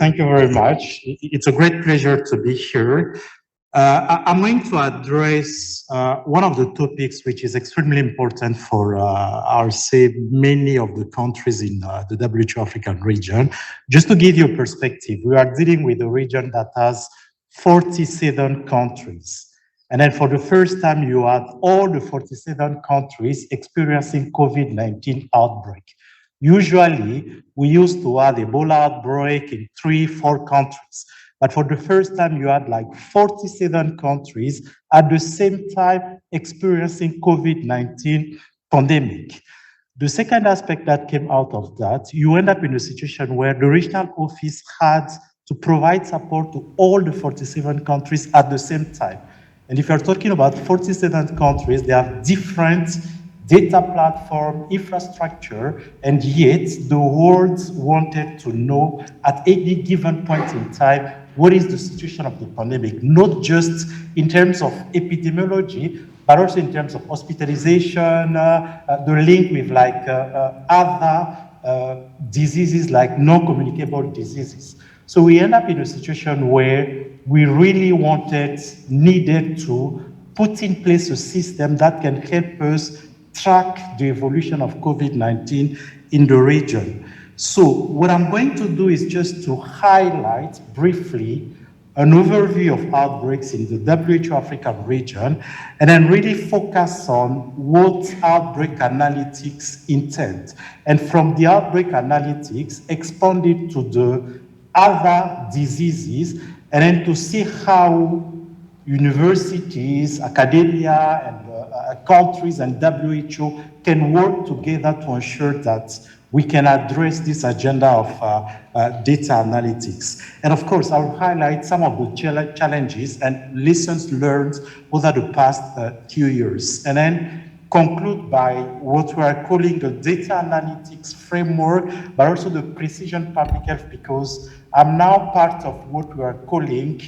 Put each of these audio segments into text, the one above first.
Thank you very much. It's a great pleasure to be here. I'm going to address one of the topics which is extremely important for, many of the countries in the WHO African region. Just to give you a perspective, we are dealing with a region that has 47 countries. And then for the first time, you have all the 47 countries experiencing COVID-19 outbreak. Usually, we used to have Ebola outbreak in 3-4 countries. But for the first time, you had like 47 countries at the same time experiencing COVID-19 pandemic. The second aspect that came out of that, you end up in a situation where the regional office had to provide support to all the 47 countries at the same time. And if you're talking about 47 countries, they have different data platform, infrastructure, and yet the world wanted to know at any given point in time, what is the situation of the pandemic, not just in terms of epidemiology, but also in terms of hospitalization, the link with like other diseases like non-communicable diseases. So we end up in a situation where we really needed to put in place a system that can help us track the evolution of COVID-19 in the region. So what I'm going to do is just to highlight briefly an overview of outbreaks in the WHO African region, and then really focus on what outbreak analytics intend. And from the outbreak analytics, expand it to the other diseases, and then to see how universities, academia, and countries and WHO can work together to ensure that we can address this agenda of data analytics. And of course, I'll highlight some of the challenges and lessons learned over the past few years, and then conclude by what we are calling the data analytics framework, but also the precision public health, because I'm now part of what we are calling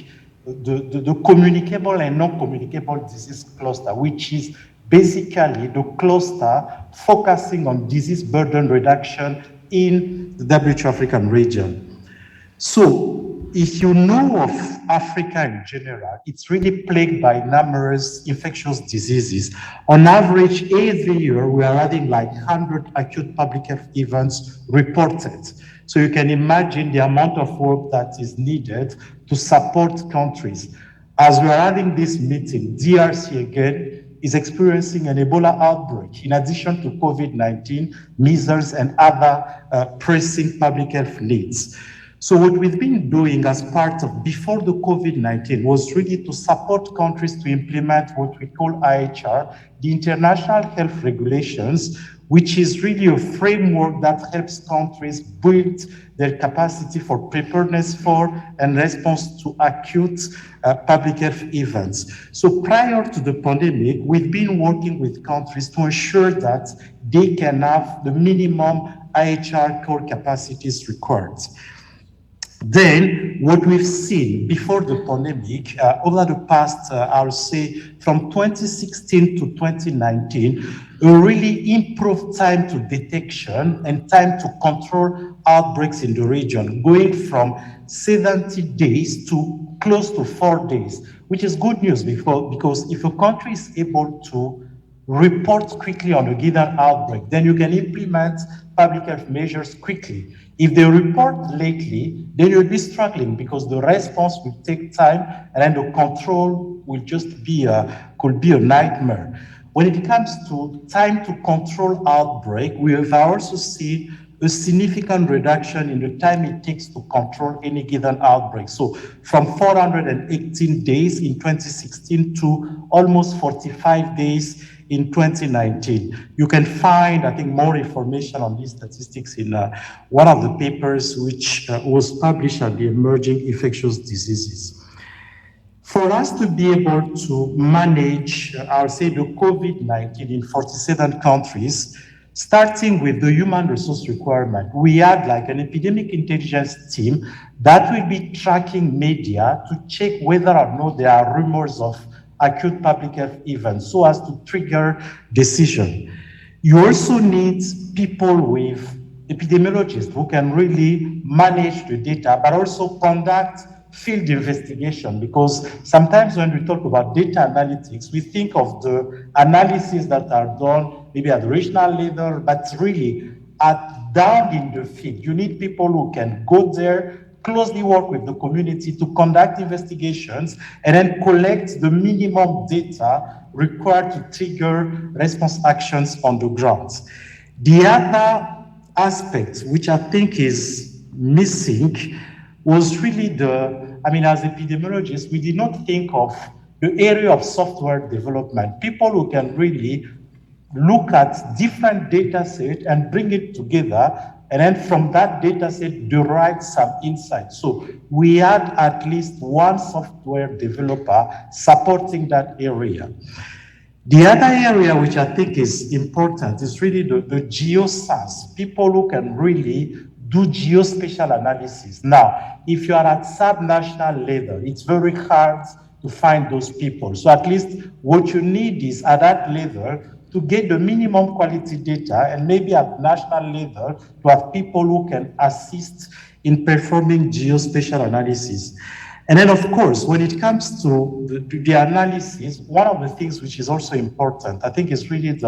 the communicable and non-communicable disease cluster, which is basically the cluster focusing on disease burden reduction in the WHO African region. So if you know of Africa in general, it's really plagued by numerous infectious diseases. On average, every year, we are having like 100 acute public health events reported. So you can imagine the amount of work that is needed to support countries. As we are having this meeting, DRC again is experiencing an Ebola outbreak, in addition to COVID-19, measles, and other pressing public health needs. So what we've been doing as part of before the COVID-19 was really to support countries to implement what we call IHR, the International Health Regulations, which is really a framework that helps countries build their capacity for preparedness for and response to acute public health events. So prior to the pandemic, we've been working with countries to ensure that they can have the minimum IHR core capacities required. Then, what we've seen before the pandemic, over the past, I would say, from 2016 to 2019, a really improved time to detection and time to control outbreaks in the region, going from 70 days to close to 4 days, which is good news because if a country is able to report quickly on a given outbreak, then you can implement public health measures quickly. If they report lately, then you'll be struggling because the response will take time, and then the control will just could be a nightmare. When it comes to time to control outbreak, we have also seen a significant reduction in the time it takes to control any given outbreak. So from 418 days in 2016 to almost 45 days in 2019. You can find, I think, more information on these statistics in one of the papers which was published on the emerging infectious diseases. For us to be able to manage, I would say, the COVID-19 in 47 countries, starting with the human resource requirement, we had like an epidemic intelligence team that will be tracking media to check whether or not there are rumors of acute public health events so as to trigger decision. You also need people with epidemiologists who can really manage the data, but also conduct field investigation, because sometimes when we talk about data analytics, we think of the analysis that are done maybe at the regional level, but really down in the field. You need people who can go there, closely work with the community to conduct investigations, and then collect the minimum data required to trigger response actions on the ground. The other aspect, which I think is missing, was really as epidemiologists, we did not think of the area of software development, people who can really look at different data sets and bring it together, and then from that data set derive some insights. So we had at least one software developer supporting that area. The other area which I think is important is really the geoscience, people who can really do geospatial analysis. Now, if you are at sub-national level, it's very hard to find those people. So at least what you need is at that level to get the minimum quality data, and maybe at national level to have people who can assist in performing geospatial analysis. And then, of course, when it comes to the analysis, one of the things which is also important, I think, is really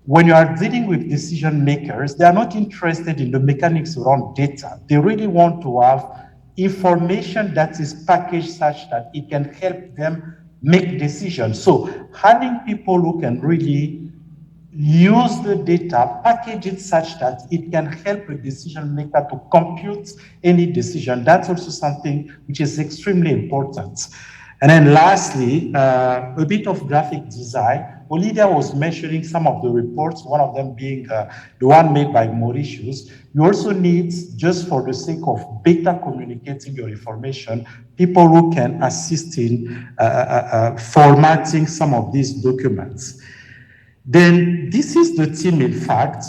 when you are dealing with decision makers, they are not interested in the mechanics around data. They really want to have information that is packaged such that it can help them make decisions. So having people who can really use the data, package it such that it can help a decision maker to compute any decision. That's also something which is extremely important. And then lastly, a bit of graphic design. Olivia was mentioning some of the reports, one of them being the one made by Mauritius. You also need, just for the sake of better communicating your information, people who can assist in formatting some of these documents. Then this is the team, in fact.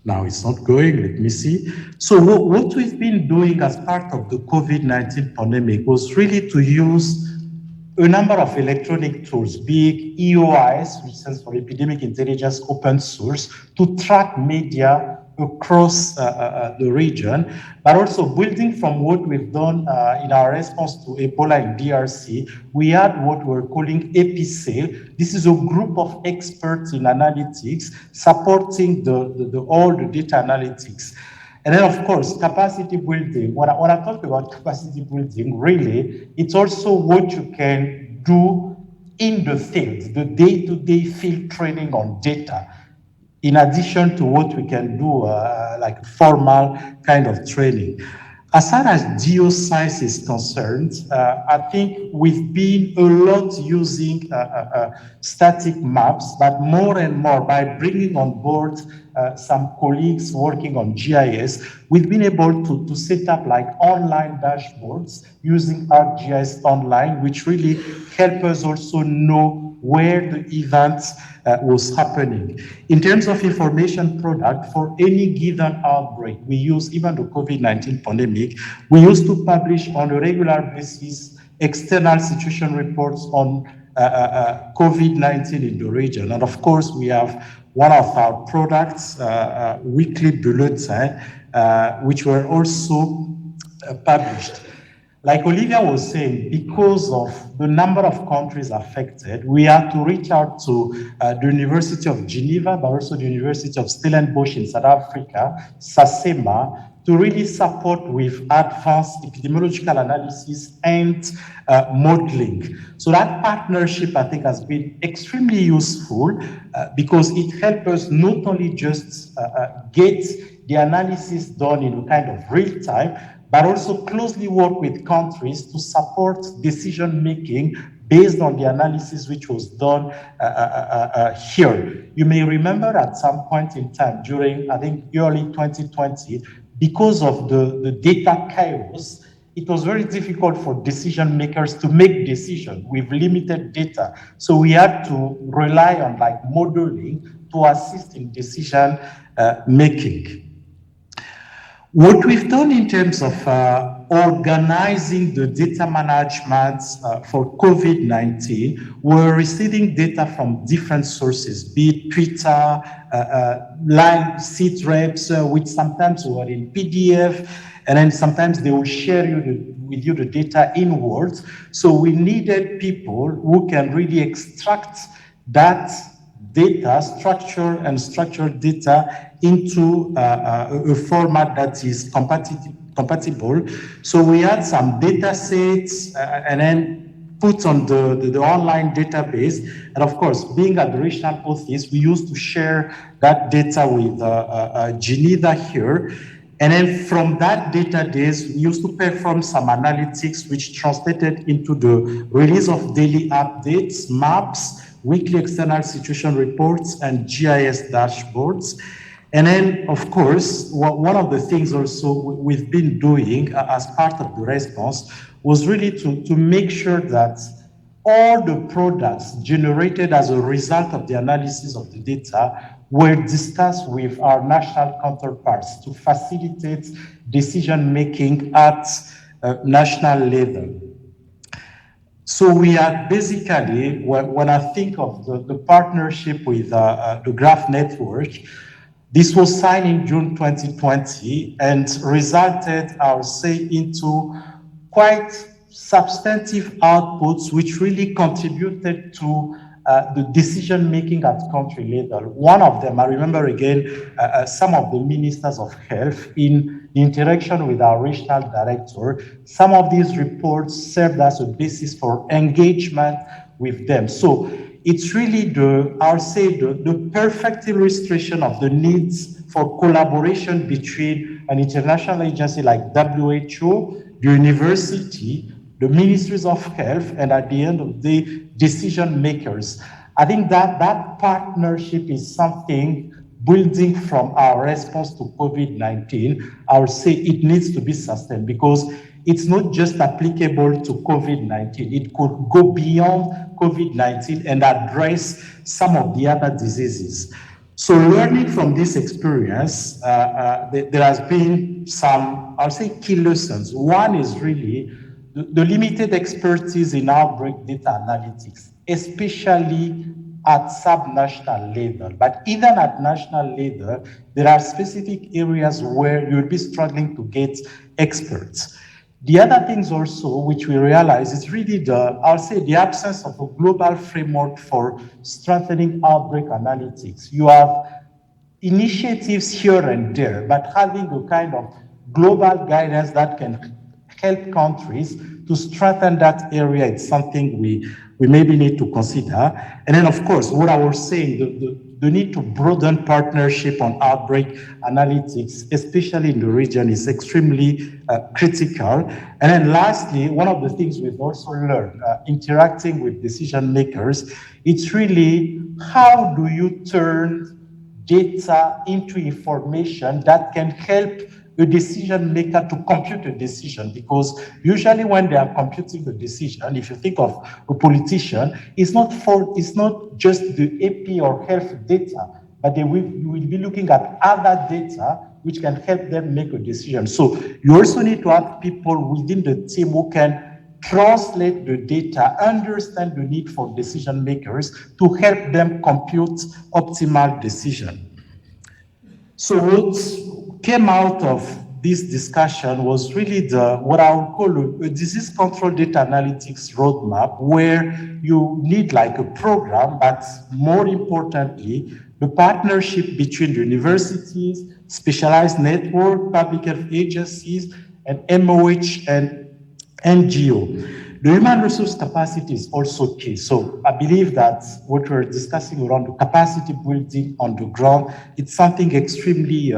Now it's not going, let me see. So what we've been doing as part of the COVID-19 pandemic was really to use a number of electronic tools, be it EOIs, which stands for Epidemic Intelligence Open Source, to track media across the region, but also building from what we've done in our response to Ebola in DRC, we had what we're calling EpiSail. This is a group of experts in analytics supporting all the data analytics. And then, of course, capacity building. When I talk about capacity building, really, it's also what you can do in the field, the day-to-day field training on data, in addition to what we can do like formal kind of training. As far as geoscience is concerned, I think we've been a lot using static maps, but more and more by bringing on board some colleagues working on GIS, we've been able to set up like online dashboards using ArcGIS Online, which really help us also know where the event was happening. In terms of information product, for any given outbreak, we use, even the COVID-19 pandemic, we used to publish on a regular basis external situation reports on COVID-19 in the region. And of course, we have one of our products, weekly bulletin, which were also published. Like Olivia was saying, because of the number of countries affected, we had to reach out to the University of Geneva, but also the University of Stellenbosch in South Africa, SASEMA, to really support with advanced epidemiological analysis and modeling. So that partnership, I think, has been extremely useful because it helps us not only just get the analysis done in kind of real time, but also closely work with countries to support decision-making based on the analysis which was done here. You may remember at some point in time during, I think, early 2020, because of the data chaos, it was very difficult for decision makers to make decisions with limited data. So we had to rely on like modeling to assist in decision making. What we've done in terms of organizing the data management for COVID-19, we're receiving data from different sources, be it Twitter, line seat reps, which sometimes were in PDF, and then sometimes they will share with you the data in Words. So we needed people who can really extract that data, structured data into a format that is compatible. So we had some data sets and then put on the online database. And of course, being at the regional office, we used to share that data with Geneva here. And then from that database, we used to perform some analytics, which translated into the release of daily updates, maps, weekly external situation reports, and GIS dashboards. And then, of course, one of the things also we've been doing as part of the response was really to make sure that all the products generated as a result of the analysis of the data were discussed with our national counterparts to facilitate decision-making at national level. So we are basically, when I think of the partnership with the Graph Network, this was signed in June 2020 and resulted, I would say, into quite substantive outputs which really contributed to the decision-making at country level. One of them, I remember again, some of the ministers of health in interaction with our regional director, some of these reports served as a basis for engagement with them. So it's really the perfect illustration of the needs for collaboration between an international agency like WHO, the university, the ministries of health, and at the end of the day, decision makers. I think that partnership is something building from our response to COVID-19. I would say it needs to be sustained because it's not just applicable to COVID-19. It could go beyond COVID-19 and address some of the other diseases. So learning from this experience, there has been some, I'll say, key lessons. One is really the limited expertise in outbreak data analytics, especially at sub-national level. But even at national level, there are specific areas where you'll be struggling to get experts. The other things also, which we realize, is really the absence of a global framework for strengthening outbreak analytics. You have initiatives here and there, but having a kind of global guidance that can help countries to strengthen that area, it's something we maybe need to consider. And then, of course, what I was saying, the need to broaden partnership on outbreak analytics, especially in the region, is extremely critical. And then lastly, one of the things we've also learned, interacting with decision makers, it's really how do you turn data into information that can help a decision maker to compute a decision, because usually when they are computing the decision, if you think of a politician, it's not just the AP or health data, but you will be looking at other data which can help them make a decision. So you also need to have people within the team who can translate the data, understand the need for decision makers to help them compute optimal decision. So what came out of this discussion was really what I would call a disease control data analytics roadmap, where you need like a program, but more importantly, the partnership between the universities, specialized network, public health agencies, and MOH and NGO. The human resource capacity is also key. So I believe that what we're discussing around the capacity building on the ground, it's something extremely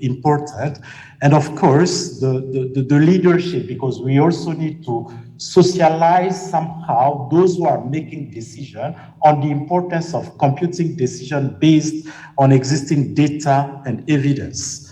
important. And of course, the leadership, because we also need to socialize somehow those who are making decisions on the importance of computing decision based on existing data and evidence.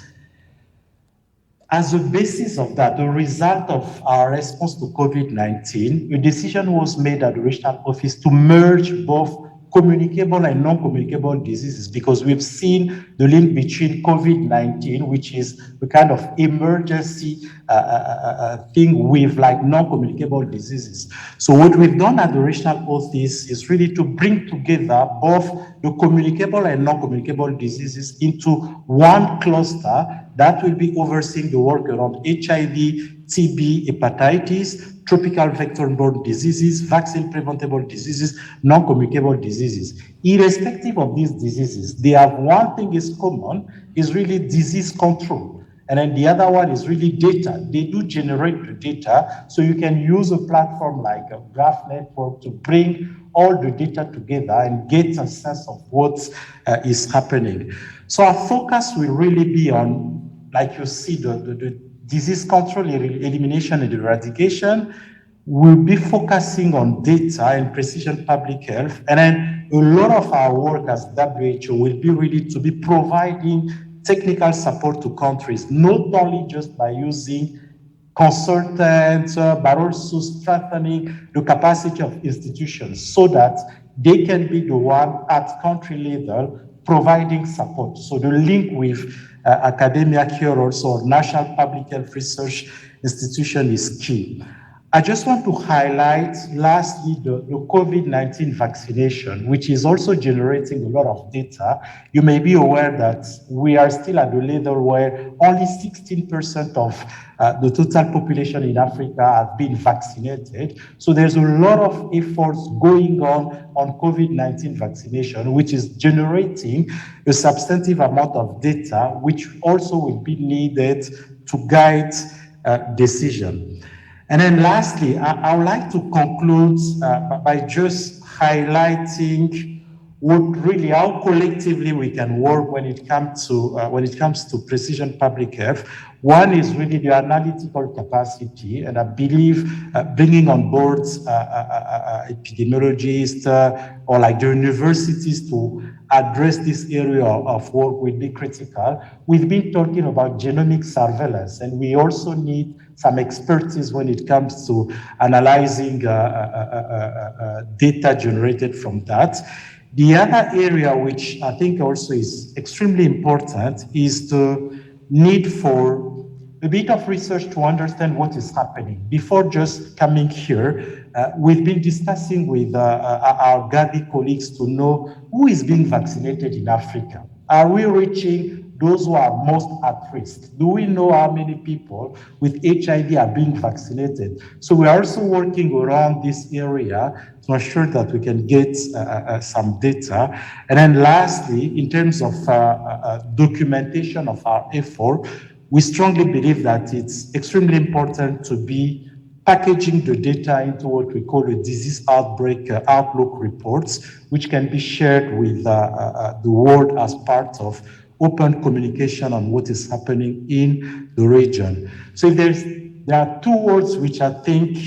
As a basis of that, the result of our response to COVID-19, a decision was made at the regional office to merge both communicable and non-communicable diseases, because we've seen the link between COVID-19, which is the kind of emergency thing with like non-communicable diseases. So what we've done at the Regional Office is really to bring together both the communicable and non-communicable diseases into one cluster that will be overseeing the work around HIV, TB, hepatitis, tropical vector-borne diseases, vaccine-preventable diseases, non-communicable diseases. Irrespective of these diseases, they have one thing is common, is really disease control. And then the other one is really data. They do generate the data, so you can use a platform like a graph network to bring all the data together and get a sense of what is happening. So our focus will really be on, like you see, the disease control, elimination, and eradication. We'll be focusing on data and precision public health. And then a lot of our work as WHO will be really to be providing technical support to countries, not only just by using consultants, but also strengthening the capacity of institutions so that they can be the one at country level providing support. So the link with academia here also, National Public Health Research Institution is key. I just want to highlight, lastly, the COVID-19 vaccination, which is also generating a lot of data. You may be aware that we are still at the level where only 16% of the total population in Africa have been vaccinated. So there's a lot of efforts going on COVID-19 vaccination, which is generating a substantive amount of data, which also will be needed to guide decision. And then lastly, I would like to conclude by just highlighting how collectively we can work when it comes to precision public health. One is really the analytical capacity, and I believe bringing on board epidemiologists or like the universities to address this area of work will be critical. We've been talking about genomic surveillance, and we also need some expertise when it comes to analyzing data generated from that. The other area, which I think also is extremely important, is the need for a bit of research to understand what is happening. Before just coming here, we've been discussing with our Gavi colleagues to know who is being vaccinated in Africa. Are we reaching those who are most at risk? Do we know how many people with HIV are being vaccinated? So we are also working around this area to ensure that we can get some data. And then lastly, in terms of documentation of our effort, we strongly believe that it's extremely important to be packaging the data into what we call a disease outbreak outlook reports, which can be shared with the world as part of open communication on what is happening in the region. So there are two words which I think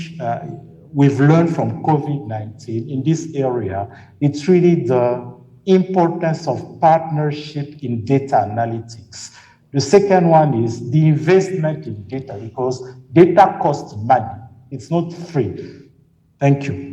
we've learned from COVID-19 in this area. It's really the importance of partnership in data analytics. The second one is the investment in data, because data costs money. It's not free. Thank you.